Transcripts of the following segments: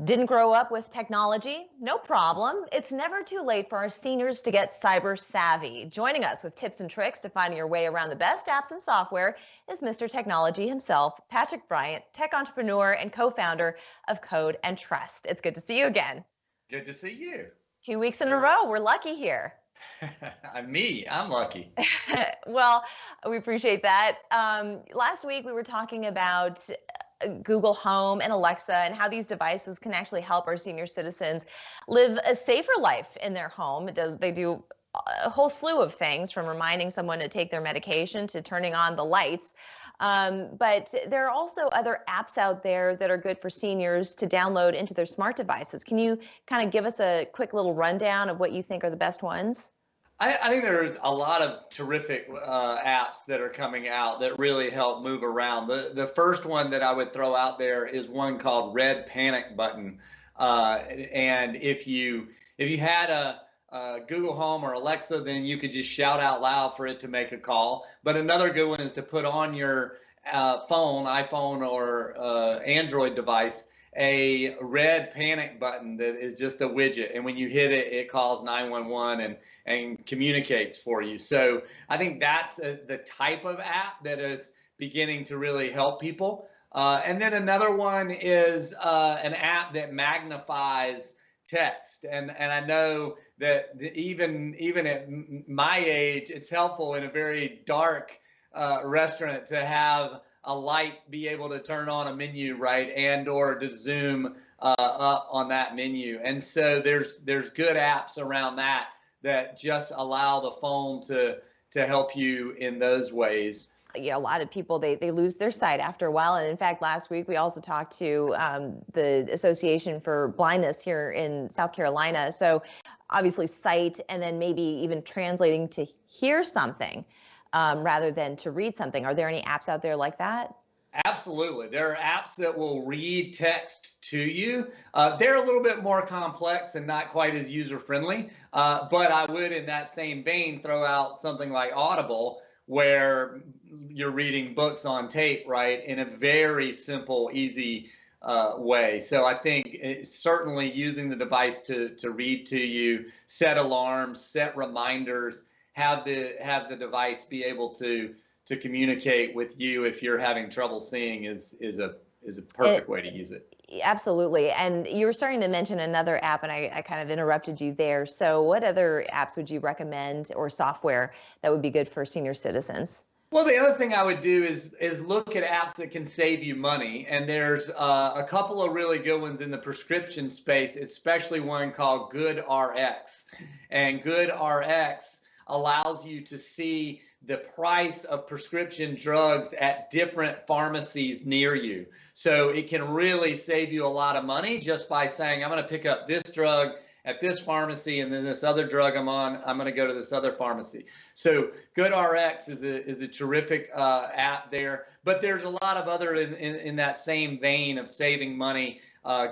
Didn't grow up with technology? No problem. It's never too late for our seniors to get cyber savvy. Joining us with tips and tricks to finding your way around the best apps and software is Mr. Technology himself, Patrick Bryant, tech entrepreneur and co-founder of Code and Trust. It's good to see you again. Good to see you. 2 weeks in a row. We're lucky here. I'm lucky. Well, we appreciate that. Last week we were talking about Google Home and Alexa and how these devices can actually help our senior citizens live a safer life in their home. They do a whole slew of things, from reminding someone to take their medication to turning on the lights. But there are also other apps out there that are good for seniors to download into their smart devices. Can you kind of give us a quick little rundown of what you think are the best ones? I think there's a lot of terrific apps that are coming out that really help move around. The first one that I would throw out there is one called Red Panic Button. And if you had a Google Home or Alexa, then you could just shout out loud for it to make a call. But another good one is to put on your iPhone or Android device a red panic button that is just a widget, and when you hit it, it calls 911 and communicates for you. So I think that's the type of app that is beginning to really help people. And then another one is an app that magnifies text, and I know that even at my age, it's helpful in a very dark restaurant to have a light be able to turn on a menu, right, and or to zoom up on that menu. And so there's good apps around that just allow the phone to help you in those ways. Yeah, a lot of people, they lose their sight after a while. And in fact, last week we also talked to the Association for Blindness here in South Carolina. So obviously sight, and then maybe even translating to hear something rather than to read something. Are there any apps out there like that? Absolutely. There are apps that will read text to you. They're a little bit more complex and not quite as user-friendly. But I would, in that same vein, throw out something like Audible, where you're reading books on tape, right, in a very simple, easy way. So I think certainly using the device to read to you, set alarms, set reminders, have the device be able to communicate with you if you're having trouble seeing is a perfect way to use it. Absolutely. And you were starting to mention another app, and I kind of interrupted you there. So what other apps would you recommend, or software that would be good for senior citizens? Well, the other thing I would do is look at apps that can save you money. And there's a couple of really good ones in the prescription space, especially one called GoodRx. And GoodRx allows you to see the price of prescription drugs at different pharmacies near you. So it can really save you a lot of money just by saying, I'm going to pick up this drug at this pharmacy, and then this other drug I'm going to go to this other pharmacy. So GoodRx is a terrific app there. But there's a lot of other in that same vein of saving money,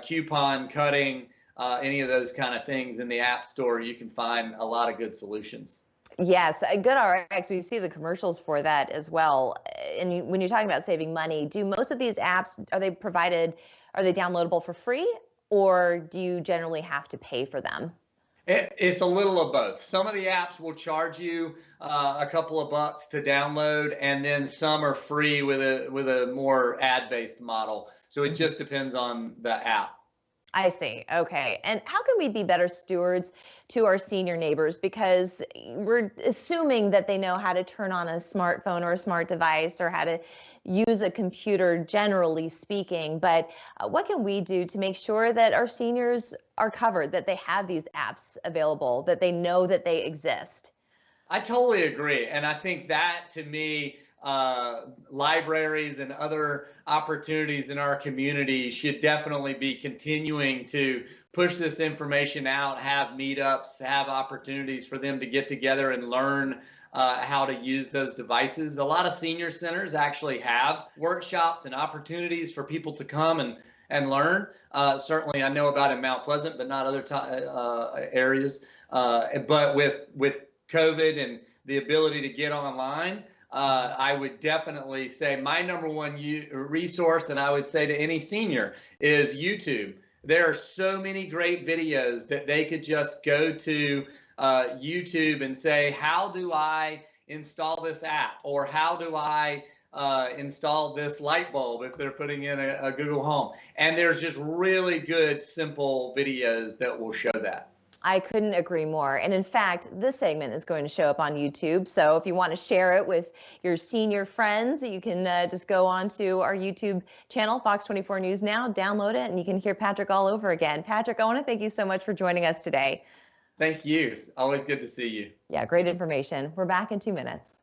coupon cutting, any of those kind of things in the App Store. You can find a lot of good solutions. Yes, GoodRx, we see the commercials for that as well. And when you're talking about saving money, do most of these apps, are they downloadable for free, or do you generally have to pay for them? It's a little of both. Some of the apps will charge you a couple of bucks to download, and then some are free with a more ad-based model. So it just depends on the app. I see. Okay. And how can we be better stewards to our senior neighbors? Because we're assuming that they know how to turn on a smartphone or a smart device, or how to use a computer, generally speaking. But what can we do to make sure that our seniors are covered, that they have these apps available, that they know that they exist? I totally agree. And I think that, to me, libraries and other opportunities in our community should definitely be continuing to push this information out, have meetups, have opportunities for them to get together and learn how to use those devices. A lot of senior centers actually have workshops and opportunities for people to come and learn. Certainly I know about in Mount Pleasant, but not other areas. But with COVID and the ability to get online, I would definitely say my number one resource, and I would say to any senior, is YouTube. There are so many great videos that they could just go to YouTube and say, how do I install this app? Or how do I install this light bulb if they're putting in a Google Home? And there's just really good, simple videos that will show that. I couldn't agree more. And in fact, this segment is going to show up on YouTube. So if you want to share it with your senior friends, you can just go on to our YouTube channel, Fox 24 News Now, download it, and you can hear Patrick all over again. Patrick, I want to thank you so much for joining us today. Thank you. It's always good to see you. Yeah, great information. We're back in 2 minutes.